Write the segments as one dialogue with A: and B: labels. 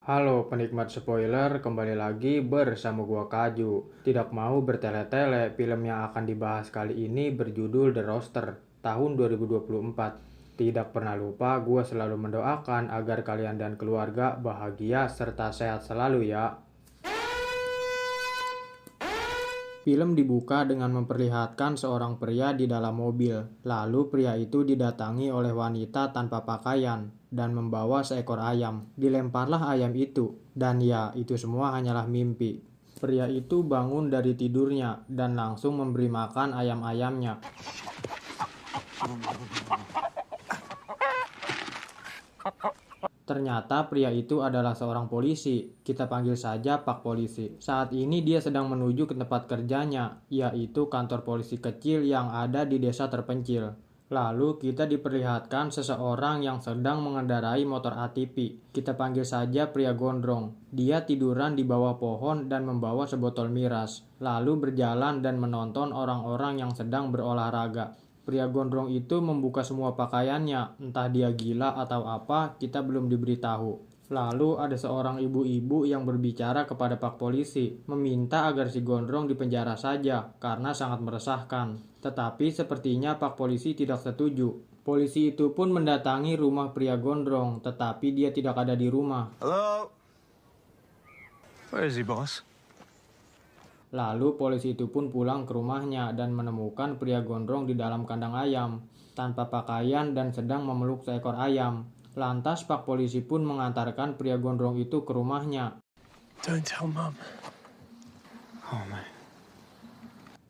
A: Halo penikmat spoiler, kembali lagi bersama gua Kaju. Tidak mau bertele-tele, film yang akan dibahas kali ini berjudul The Roster tahun 2024. Tidak pernah lupa, gua selalu mendoakan agar kalian dan keluarga bahagia serta sehat selalu ya. Film dibuka dengan memperlihatkan seorang pria di dalam mobil. Lalu pria itu didatangi oleh wanita tanpa pakaian dan membawa seekor ayam. Dilemparlah ayam itu, dan ya, itu semua hanyalah mimpi. Pria itu bangun dari tidurnya dan langsung memberi makan ayam-ayamnya. Ternyata pria itu adalah seorang polisi. Kita panggil saja Pak Polisi. Saat ini dia sedang menuju ke tempat kerjanya, yaitu kantor polisi kecil yang ada di desa terpencil. Lalu kita diperlihatkan seseorang yang sedang mengendarai motor ATV. Kita panggil saja pria gondrong. Dia tiduran di bawah pohon dan membawa sebotol miras. Lalu berjalan dan menonton orang-orang yang sedang berolahraga. Pria gondrong itu membuka semua pakaiannya, entah dia gila atau apa, kita belum diberitahu. Lalu ada seorang ibu-ibu yang berbicara kepada Pak Polisi, meminta agar si gondrong dipenjara saja, karena sangat meresahkan. Tetapi sepertinya Pak Polisi tidak setuju. Polisi itu pun mendatangi rumah pria gondrong, tetapi dia tidak ada di rumah.
B: Hello? Where is he, boss?
A: Lalu polisi itu pun pulang ke rumahnya dan menemukan pria gondrong di dalam kandang ayam, tanpa pakaian dan sedang memeluk seekor ayam. Lantas Pak Polisi pun mengantarkan pria gondrong itu ke rumahnya.
B: Don't tell Mum. Oh, man.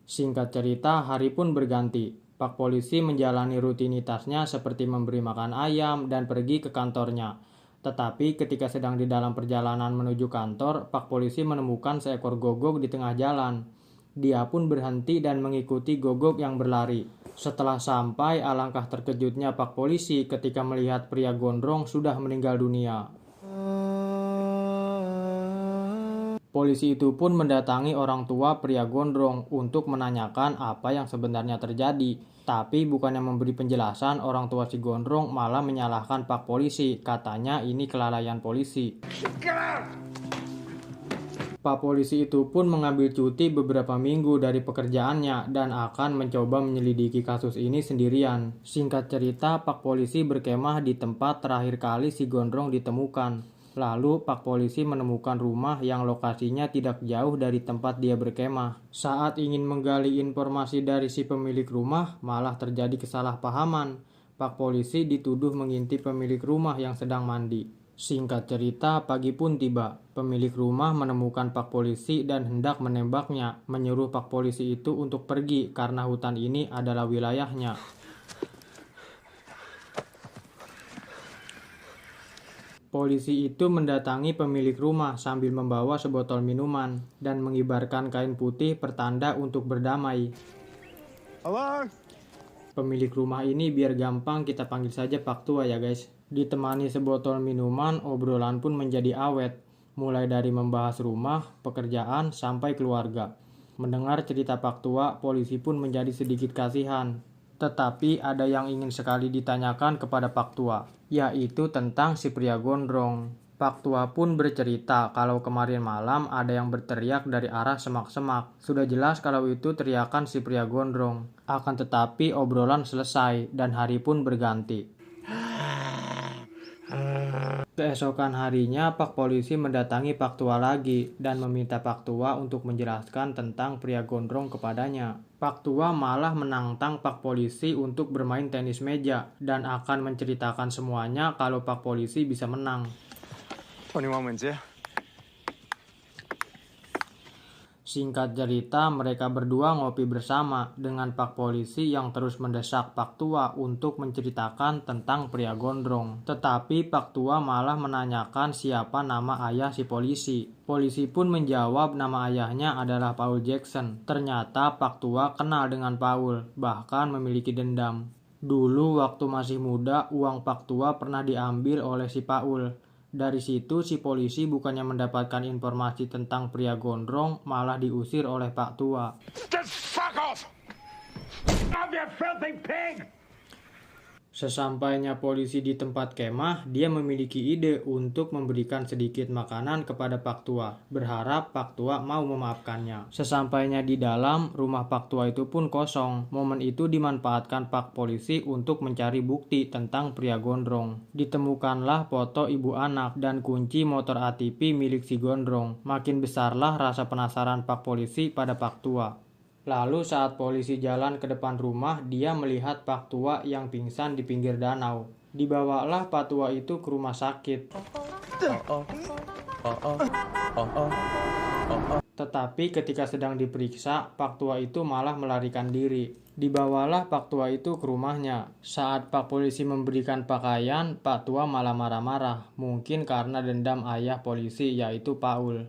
A: Singkat cerita, hari pun berganti. Pak Polisi menjalani rutinitasnya seperti memberi makan ayam dan pergi ke kantornya. Tetapi ketika sedang di dalam perjalanan menuju kantor, Pak Polisi menemukan seekor gogok di tengah jalan. Dia pun berhenti dan mengikuti gogok yang berlari. Setelah sampai, alangkah terkejutnya Pak Polisi ketika melihat pria gondrong sudah meninggal dunia. Polisi itu pun mendatangi orang tua pria gondrong untuk menanyakan apa yang sebenarnya terjadi. Tapi bukannya memberi penjelasan, orang tua si gondrong malah menyalahkan Pak Polisi. Katanya ini kelalaian polisi. Pak Polisi itu pun mengambil cuti beberapa minggu dari pekerjaannya dan akan mencoba menyelidiki kasus ini sendirian. Singkat cerita, Pak Polisi berkemah di tempat terakhir kali si gondrong ditemukan. Lalu Pak Polisi menemukan rumah yang lokasinya tidak jauh dari tempat dia berkemah. Saat ingin menggali informasi dari si pemilik rumah, malah terjadi kesalahpahaman. Pak Polisi dituduh mengintip pemilik rumah yang sedang mandi. Singkat cerita, pagi pun tiba. Pemilik rumah menemukan Pak Polisi dan hendak menembaknya, menyuruh Pak Polisi itu untuk pergi karena hutan ini adalah wilayahnya. Polisi itu mendatangi pemilik rumah sambil membawa sebotol minuman dan mengibarkan kain putih pertanda untuk berdamai.
B: Hello?
A: Pemilik rumah ini biar gampang kita panggil saja Pak Tua ya guys. Ditemani sebotol minuman, obrolan pun menjadi awet. Mulai dari membahas rumah, pekerjaan, sampai keluarga. Mendengar cerita Pak Tua, polisi pun menjadi sedikit kasihan. Tetapi ada yang ingin sekali ditanyakan kepada Pak Tua, yaitu tentang si pria gondrong. Pak Tua pun bercerita kalau kemarin malam ada yang berteriak dari arah semak-semak. Sudah jelas kalau itu teriakan si pria gondrong. Akan tetapi obrolan selesai dan hari pun berganti. Keesokan harinya Pak Polisi mendatangi Pak Tua lagi dan meminta Pak Tua untuk menjelaskan tentang pria gondrong kepadanya. Pak Tua malah menantang Pak Polisi untuk bermain tenis meja dan akan menceritakan semuanya kalau Pak Polisi bisa menang.
B: 21 wins, yeah?
A: Singkat cerita, mereka berdua ngopi bersama dengan Pak Polisi yang terus mendesak Pak Tua untuk menceritakan tentang pria gondrong. Tetapi Pak Tua malah menanyakan siapa nama ayah si polisi. Polisi pun menjawab nama ayahnya adalah Paul Jackson. Ternyata Pak Tua kenal dengan Paul, bahkan memiliki dendam. Dulu waktu masih muda, uang Pak Tua pernah diambil oleh si Paul. Dari situ si polisi bukannya mendapatkan informasi tentang pria gondrong, malah diusir oleh Pak Tua.
B: Just fuck off! I'm your filthy pig!
A: Sesampainya polisi di tempat kemah, dia memiliki ide untuk memberikan sedikit makanan kepada Pak Tua, berharap Pak Tua mau memaafkannya. Sesampainya di dalam, rumah Pak Tua itu pun kosong. Momen itu dimanfaatkan Pak polisi untuk mencari bukti tentang pria gondrong. Ditemukanlah foto ibu anak dan kunci motor ATV milik si gondrong. Makin besarlah rasa penasaran Pak polisi pada Pak Tua. Lalu saat polisi jalan ke depan rumah, dia melihat Pak Tua yang pingsan di pinggir danau. Dibawalah Pak Tua itu ke rumah sakit. Tetapi ketika sedang diperiksa, Pak Tua itu malah melarikan diri. Dibawalah Pak Tua itu ke rumahnya. Saat Pak polisi memberikan pakaian, Pak Tua malah marah-marah. Mungkin karena dendam ayah polisi, yaitu Paul.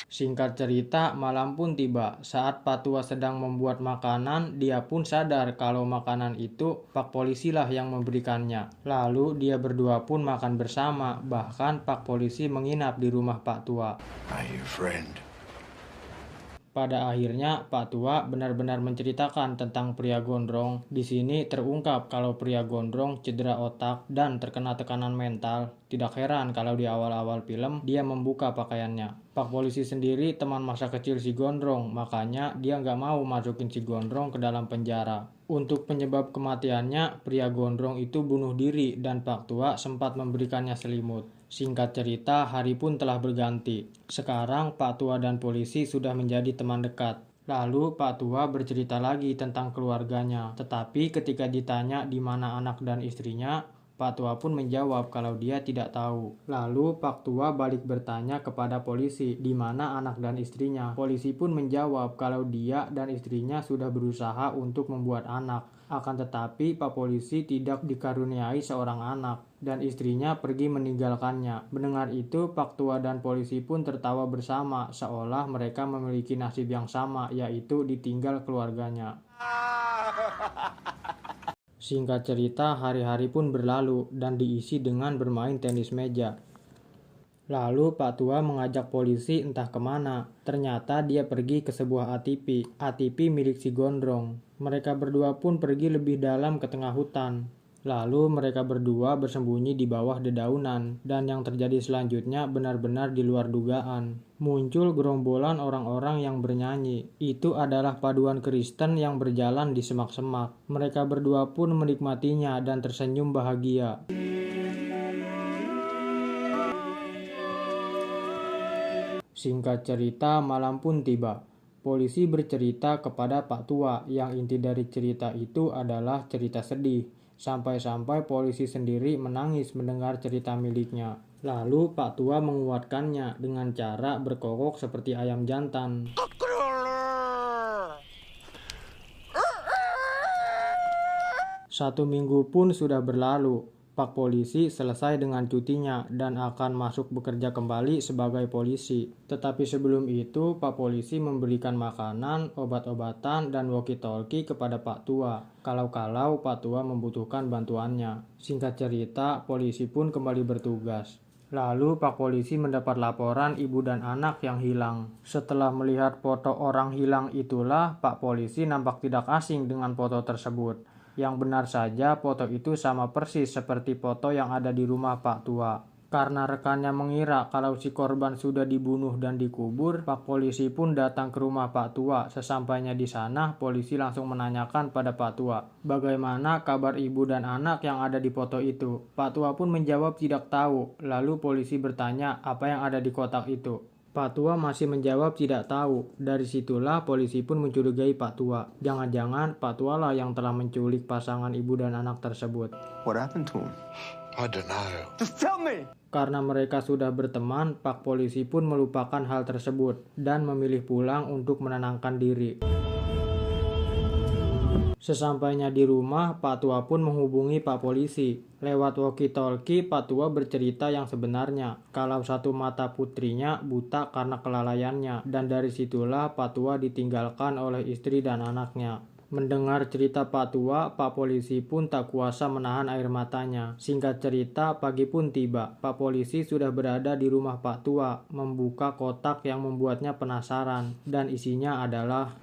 A: Singkat cerita, malam pun tiba. Saat Pak Tua sedang membuat makanan, dia pun sadar kalau makanan itu Pak polisi lah yang memberikannya. Lalu dia berdua pun makan bersama. Bahkan Pak polisi menginap di rumah Pak Tua. Pada akhirnya, Pak Tua benar-benar menceritakan tentang pria gondrong. Di sini terungkap kalau pria gondrong cedera otak dan terkena tekanan mental. Tidak heran kalau di awal-awal film dia membuka pakaiannya. Pak polisi sendiri teman masa kecil si gondrong, makanya dia nggak mau masukin si gondrong ke dalam penjara. Untuk penyebab kematiannya, pria gondrong itu bunuh diri dan Pak Tua sempat memberikannya selimut. Singkat cerita, hari pun telah berganti. Sekarang Pak Tua dan polisi sudah menjadi teman dekat. Lalu Pak Tua bercerita lagi tentang keluarganya. Tetapi ketika ditanya di mana anak dan istrinya, Pak Tua pun menjawab kalau dia tidak tahu. Lalu Pak Tua balik bertanya kepada polisi di mana anak dan istrinya. Polisi pun menjawab kalau dia dan istrinya sudah berusaha untuk membuat anak. Akan tetapi Pak polisi tidak dikaruniai seorang anak dan istrinya pergi meninggalkannya. Mendengar itu, Pak Tua dan polisi pun tertawa bersama seolah mereka memiliki nasib yang sama, yaitu ditinggal keluarganya. Singkat cerita, hari-hari pun berlalu dan diisi dengan bermain tenis meja. Lalu Pak Tua mengajak polisi entah kemana. Ternyata dia pergi ke sebuah ATV milik si gondrong. Mereka berdua pun pergi lebih dalam ke tengah hutan. Lalu mereka berdua bersembunyi di bawah dedaunan. Dan yang terjadi selanjutnya benar-benar di luar dugaan. Muncul gerombolan orang-orang yang bernyanyi. Itu adalah paduan Kristen yang berjalan di semak-semak. Mereka berdua pun menikmatinya dan tersenyum bahagia. Singkat cerita, malam pun tiba. Polisi bercerita kepada Pak Tua yang inti dari cerita itu adalah cerita sedih. Sampai-sampai polisi sendiri menangis mendengar cerita miliknya. Lalu Pak Tua menguatkannya dengan cara berkokok seperti ayam jantan. Satu minggu pun sudah berlalu. Pak polisi selesai dengan cutinya dan akan masuk bekerja kembali sebagai polisi. Tetapi sebelum itu, Pak polisi memberikan makanan, obat-obatan, dan walkie-talkie kepada Pak Tua. Kalau-kalau Pak Tua membutuhkan bantuannya. Singkat cerita, polisi pun kembali bertugas. Lalu Pak polisi mendapat laporan ibu dan anak yang hilang. Setelah melihat foto orang hilang itulah, Pak polisi nampak tidak asing dengan foto tersebut. Yang benar saja foto itu sama persis seperti foto yang ada di rumah Pak Tua. Karena rekannya mengira kalau si korban sudah dibunuh dan dikubur, Pak polisi pun datang ke rumah Pak Tua. Sesampainya di sana, polisi langsung menanyakan pada Pak Tua, bagaimana kabar ibu dan anak yang ada di foto itu. Pak Tua pun menjawab tidak tahu. Lalu polisi bertanya apa yang ada di kotak itu. Pak Tua masih menjawab tidak tahu. Dari situlah polisi pun mencurigai Pak Tua. Jangan-jangan Pak Tua lah yang telah menculik pasangan ibu dan anak tersebut.
B: What happened to him?
C: I don't know.
B: Just tell me!
A: Karena mereka sudah berteman, Pak polisi pun melupakan hal tersebut dan memilih pulang untuk menenangkan diri. Sesampainya di rumah, Pak Tua pun menghubungi Pak polisi. Lewat walkie-talkie, Pak Tua bercerita yang sebenarnya, kalau satu mata putrinya buta karena kelalaiannya, dan dari situlah Pak Tua ditinggalkan oleh istri dan anaknya. Mendengar cerita Pak Tua, Pak polisi pun tak kuasa menahan air matanya. Singkat cerita, pagi pun tiba. Pak polisi sudah berada di rumah Pak Tua, membuka kotak yang membuatnya penasaran, dan isinya adalah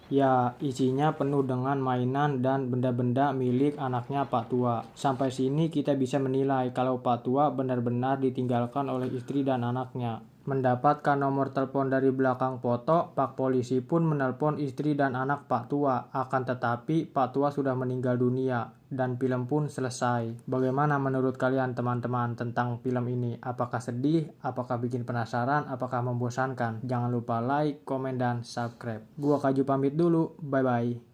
A: Ya, isinya penuh dengan mainan dan benda-benda milik anaknya Pak Tua. Sampai sini kita bisa menilai kalau Pak Tua benar-benar ditinggalkan oleh istri dan anaknya. Mendapatkan nomor telepon dari belakang foto, Pak Polisi pun menelpon istri dan anak Pak Tua. Akan tetapi, Pak Tua sudah meninggal dunia dan film pun selesai. Bagaimana menurut kalian teman-teman tentang film ini? Apakah sedih? Apakah bikin penasaran? Apakah membosankan? Jangan lupa like, komen, dan subscribe. Gua Kaju pamit dulu. Bye-bye.